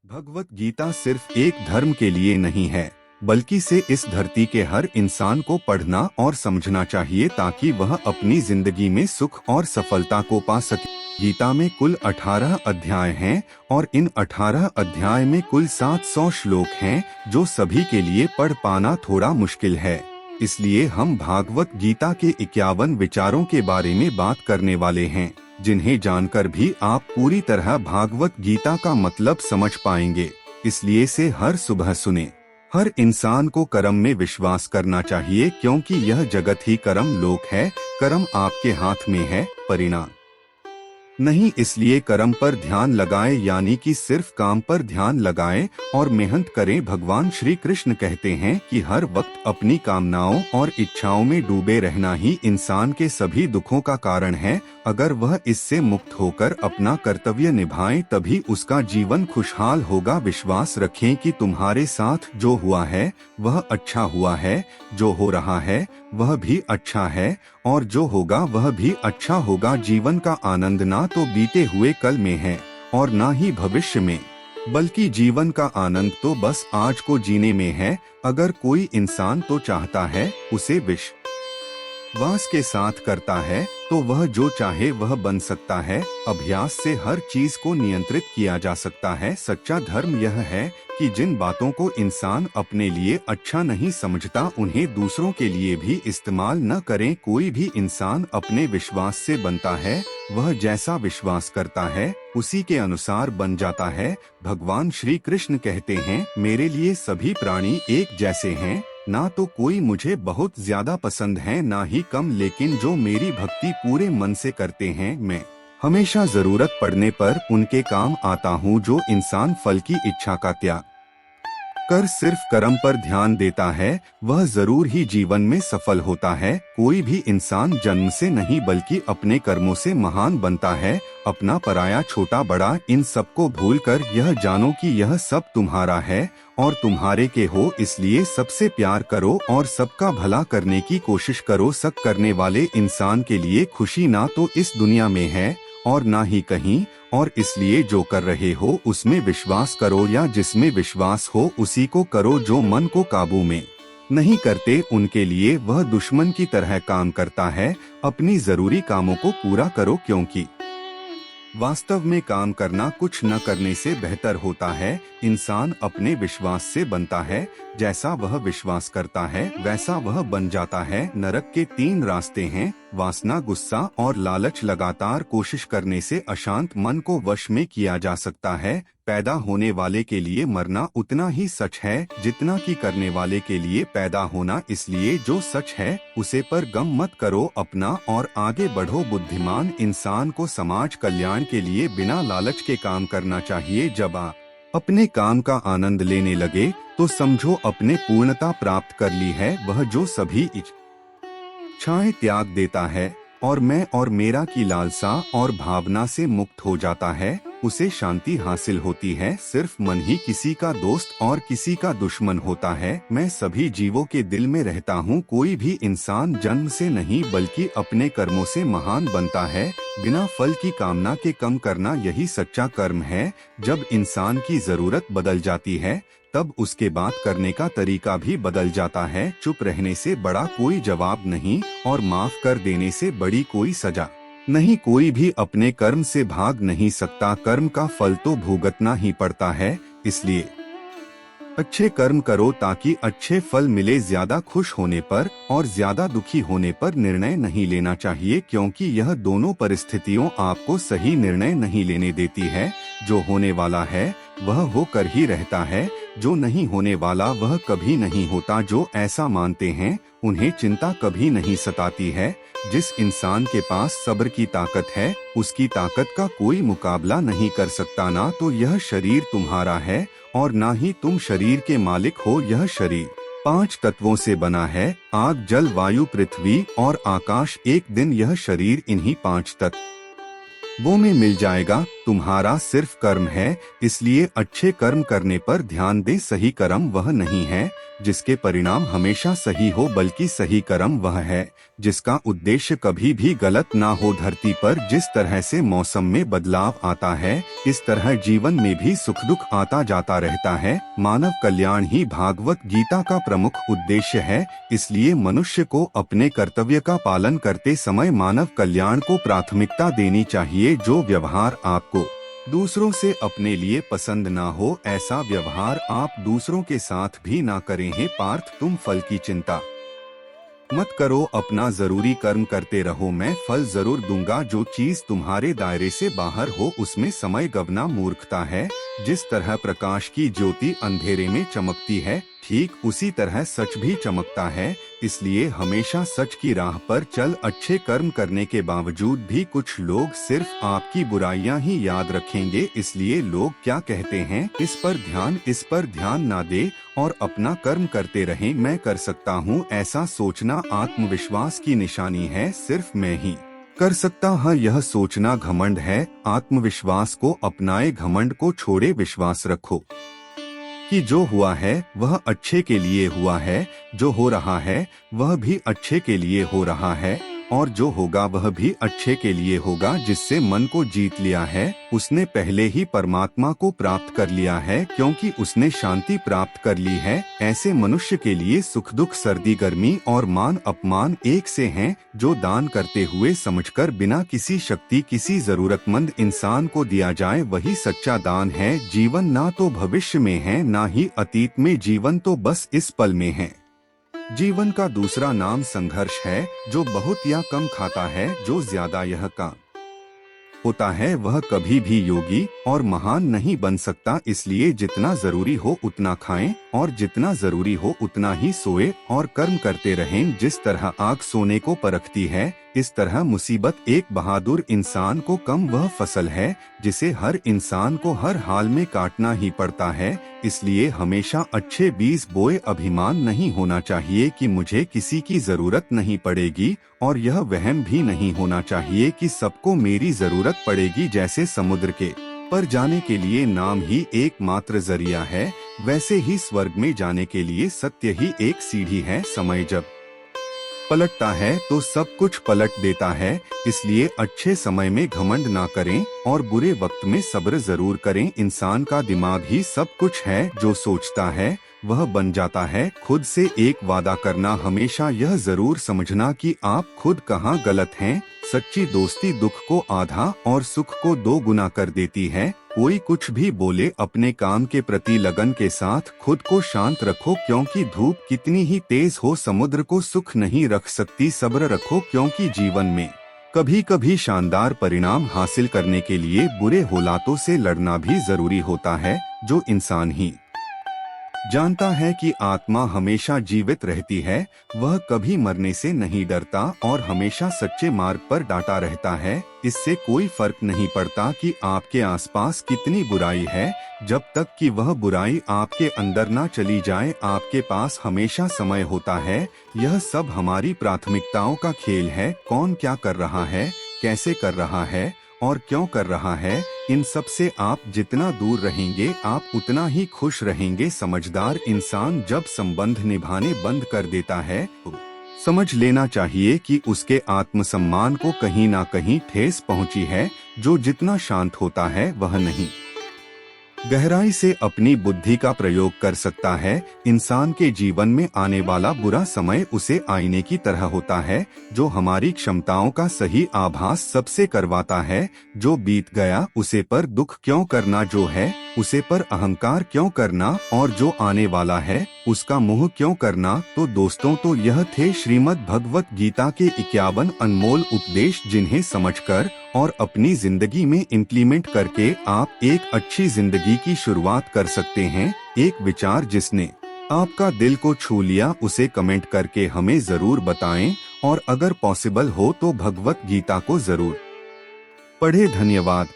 भगवत गीता सिर्फ एक धर्म के लिए नहीं है, बल्कि से इस धरती के हर इंसान को पढ़ना और समझना चाहिए ताकि वह अपनी जिंदगी में सुख और सफलता को पा सके। गीता में कुल 18 अध्याय हैं और इन 18 अध्याय में कुल 700 श्लोक हैं, जो सभी के लिए पढ़ पाना थोड़ा मुश्किल है। इसलिए हम भागवत गीता के 51 विचारों के बारे में बात करने वाले हैं, जिन्हें जानकर भी आप पूरी तरह भागवत गीता का मतलब समझ पाएंगे। इसलिए से हर सुबह सुने। हर इंसान को कर्म में विश्वास करना चाहिए, क्योंकि यह जगत ही कर्म लोक है। कर्म आपके हाथ में है, परिणाम नहीं। इसलिए कर्म पर ध्यान लगाएं, यानी कि सिर्फ काम पर ध्यान लगाएं और मेहनत करें। भगवान श्री कृष्ण कहते हैं कि हर वक्त अपनी कामनाओं और इच्छाओं में डूबे रहना ही इंसान के सभी दुखों का कारण है। अगर वह इससे मुक्त होकर अपना कर्तव्य निभाए, तभी उसका जीवन खुशहाल होगा। विश्वास रखें कि तुम्हारे साथ जो हुआ है वह अच्छा हुआ है, जो हो रहा है वह भी अच्छा है और जो होगा वह भी अच्छा होगा। जीवन का आनंद ना तो बीते हुए कल में है और ना ही भविष्य में, बल्कि जीवन का आनंद तो बस आज को जीने में है। अगर कोई इंसान तो चाहता है, उसे विश्वास के साथ करता है, तो वह जो चाहे वह बन सकता है। अभ्यास से हर चीज को नियंत्रित किया जा सकता है। सच्चा धर्म यह है कि जिन बातों को इंसान अपने लिए अच्छा नहीं समझता, उन्हें दूसरों के लिए भी इस्तेमाल न करें। कोई भी इंसान अपने विश्वास से बनता है। वह जैसा विश्वास करता है, उसी के अनुसार बन जाता है। भगवान श्री कृष्ण कहते हैं, मेरे लिए सभी प्राणी एक जैसे हैं। ना तो कोई मुझे बहुत ज्यादा पसंद है, ना ही कम, लेकिन जो मेरी भक्ति पूरे मन से करते हैं, मैं हमेशा जरूरत पड़ने पर उनके काम आता हूँ। जो इंसान फल की इच्छा का त्याग कर सिर्फ कर्म पर ध्यान देता है, वह जरूर ही जीवन में सफल होता है। कोई भी इंसान जन्म से नहीं, बल्कि अपने कर्मों से महान बनता है। अपना पराया छोटा बड़ा इन सबको भूलकर यह जानो कि यह सब तुम्हारा है और तुम्हारे के हो। इसलिए सबसे प्यार करो और सबका भला करने की कोशिश करो। सब करने वाले इंसान के लिए खुशी ना तो इस दुनिया में है और ना ही कहीं, और इसलिए जो कर रहे हो उसमें विश्वास करो, या जिसमें विश्वास हो उसी को करो। जो मन को काबू में नहीं करते, उनके लिए वह दुश्मन की तरह काम करता है। अपनी जरूरी कामों को पूरा करो, क्योंकि वास्तव में काम करना कुछ न करने से बेहतर होता है। इंसान अपने विश्वास से बनता है। जैसा वह विश्वास करता है वैसा वह बन जाता है। नरक के 3 रास्ते हैं, वासना, गुस्सा और लालच। लगातार कोशिश करने से अशांत मन को वश में किया जा सकता है। पैदा होने वाले के लिए मरना उतना ही सच है जितना कि करने वाले के लिए पैदा होना। इसलिए जो सच है उसे पर गम मत करो अपना और आगे बढ़ो। बुद्धिमान इंसान को समाज कल्याण के लिए बिना लालच के काम करना चाहिए। जब आप अपने काम का आनंद लेने लगे तो समझो अपने पूर्णता प्राप्त कर ली है। वह जो सभी इच्छाएं त्याग देता है और मैं और मेरा की लालसा और भावना से मुक्त हो जाता है, उसे शांति हासिल होती है। सिर्फ मन ही किसी का दोस्त और किसी का दुश्मन होता है। मैं सभी जीवों के दिल में रहता हूँ। कोई भी इंसान जन्म से नहीं, बल्कि अपने कर्मों से महान बनता है। बिना फल की कामना के कम करना, यही सच्चा कर्म है। जब इंसान की जरूरत बदल जाती है, तब उसके बात करने का तरीका भी बदल जाता है। चुप रहने से बड़ा कोई जवाब नहीं और माफ कर देने से बड़ी कोई सजा नहीं। कोई भी अपने कर्म से भाग नहीं सकता। कर्म का फल तो भुगतना ही पड़ता है। इसलिए अच्छे कर्म करो ताकि अच्छे फल मिले। ज्यादा खुश होने पर और ज्यादा दुखी होने पर निर्णय नहीं लेना चाहिए, क्योंकि यह दोनों परिस्थितियों आपको सही निर्णय नहीं लेने देती है। जो होने वाला है वह होकर ही रहता है, जो नहीं होने वाला वह कभी नहीं होता। जो ऐसा मानते हैं उन्हें चिंता कभी नहीं सताती है। जिस इंसान के पास सब्र की ताकत है, उसकी ताकत का कोई मुकाबला नहीं कर सकता। ना तो यह शरीर तुम्हारा है और ना ही तुम शरीर के मालिक हो। यह शरीर 5 तत्वों से बना है, आग, जल, वायु, पृथ्वी और आकाश। एक दिन यह शरीर इन्हीं 5 तत्व वो में मिल जाएगा। तुम्हारा सिर्फ कर्म है, इसलिए अच्छे कर्म करने पर ध्यान दे। सही कर्म वह नहीं है जिसके परिणाम हमेशा सही हो, बल्कि सही कर्म वह है जिसका उद्देश्य कभी भी गलत ना हो। धरती पर जिस तरह से मौसम में बदलाव आता है, इस तरह जीवन में भी सुख दुख आता जाता रहता है। मानव कल्याण ही भागवत गीता का प्रमुख उद्देश्य है, इसलिए मनुष्य को अपने कर्तव्य का पालन करते समय मानव कल्याण को प्राथमिकता देनी चाहिए। जो व्यवहार आपको दूसरों से अपने लिए पसंद ना हो, ऐसा व्यवहार आप दूसरों के साथ भी ना करें। हे पार्थ, तुम फल की चिंता मत करो, अपना जरूरी कर्म करते रहो, मैं फल जरूर दूंगा। जो चीज तुम्हारे दायरे से बाहर हो उसमें समय गंवाना मूर्खता है। जिस तरह प्रकाश की ज्योति अंधेरे में चमकती है, ठीक उसी तरह सच भी चमकता है। इसलिए हमेशा सच की राह पर चल। अच्छे कर्म करने के बावजूद भी कुछ लोग सिर्फ आपकी बुराइयां ही याद रखेंगे, इसलिए लोग क्या कहते हैं इस पर ध्यान ना दे और अपना कर्म करते रहें। मैं कर सकता हूँ, ऐसा सोचना आत्मविश्वास की निशानी है। सिर्फ मैं ही कर सकता हूँ, यह सोचना घमंड है। आत्मविश्वास को अपनाए, घमंड को छोड़े। विश्वास रखो कि जो हुआ है वह अच्छे के लिए हुआ है, जो हो रहा है वह भी अच्छे के लिए हो रहा है, और जो होगा वह भी अच्छे के लिए होगा। जिससे मन को जीत लिया है उसने पहले ही परमात्मा को प्राप्त कर लिया है, क्योंकि उसने शांति प्राप्त कर ली है। ऐसे मनुष्य के लिए सुख दुख, सर्दी गर्मी और मान अपमान एक से हैं। जो दान करते हुए समझकर बिना किसी शक्ति किसी जरूरतमंद इंसान को दिया जाए, वही सच्चा दान है। जीवन ना तो भविष्य में है ना ही अतीत में, जीवन तो बस इस पल में है। जीवन का दूसरा नाम संघर्ष है। जो बहुत या कम खाता है, जो ज्यादा यह काम होता है, वह कभी भी योगी और महान नहीं बन सकता। इसलिए जितना जरूरी हो उतना खाएं और जितना जरूरी हो उतना ही सोए और कर्म करते रहें। जिस तरह आग सोने को परखती है, इस तरह मुसीबत एक बहादुर इंसान को कम वह फसल है जिसे हर इंसान को हर हाल में काटना ही पड़ता है। इसलिए हमेशा अच्छे बीज बोए। अभिमान नहीं होना चाहिए कि मुझे किसी की जरूरत नहीं पड़ेगी, और यह वहम भी नहीं होना चाहिए कि सबको मेरी जरूरत पड़ेगी। जैसे समुद्र के पर जाने के लिए नाम ही एकमात्र जरिया है, वैसे ही स्वर्ग में जाने के लिए सत्य ही एक सीढ़ी है। समय जब पलटता है तो सब कुछ पलट देता है। इसलिए अच्छे समय में घमंड ना करें और बुरे वक्त में सब्र जरूर करें। इंसान का दिमाग ही सब कुछ है, जो सोचता है वह बन जाता है। खुद से एक वादा करना, हमेशा यह जरूर समझना कि आप खुद कहाँ गलत हैं। सच्ची दोस्ती दुख को आधा और सुख को 2 गुना कर देती है। कोई कुछ भी बोले, अपने काम के प्रति लगन के साथ खुद को शांत रखो, क्योंकि धूप कितनी ही तेज हो समुद्र को सुख नहीं रख सकती। सब्र रखो, क्योंकि जीवन में कभी कभी शानदार परिणाम हासिल करने के लिए बुरे हालातों से लड़ना भी जरूरी होता है। जो इंसान ही जानता है कि आत्मा हमेशा जीवित रहती है, वह कभी मरने से नहीं डरता और हमेशा सच्चे मार्ग पर डाटा रहता है। इससे कोई फर्क नहीं पड़ता कि आपके आसपास कितनी बुराई है, जब तक कि वह बुराई आपके अंदर ना चली जाए। आपके पास हमेशा समय होता है। यह सब हमारी प्राथमिकताओं का खेल है। कौन क्या कर रहा है, कैसे कर रहा है और क्यों कर रहा है, इन सब से आप जितना दूर रहेंगे आप उतना ही खुश रहेंगे। समझदार इंसान जब संबंध निभाने बंद कर देता है तो समझ लेना चाहिए कि उसके आत्मसम्मान को कहीं ना कहीं ठेस पहुंची है। जो जितना शांत होता है वह नहीं गहराई से अपनी बुद्धि का प्रयोग कर सकता है। इंसान के जीवन में आने वाला बुरा समय उसे आईने की तरह होता है, जो हमारी क्षमताओं का सही आभास सबसे करवाता है। जो बीत गया उसे पर दुख क्यों करना, जो है उसे पर अहंकार क्यों करना, और जो आने वाला है उसका मोह क्यों करना। तो दोस्तों, तो यह थे श्रीमद् भगवत गीता के 51 अनमोल उपदेश, जिन्हें समझकर और अपनी जिंदगी में इम्प्लीमेंट करके आप एक अच्छी जिंदगी की शुरुआत कर सकते हैं। एक विचार जिसने आपका दिल को छू लिया, उसे कमेंट करके हमें जरूर बताएं, और अगर पॉसिबल हो तो भगवत गीता को जरूर पढ़े। धन्यवाद।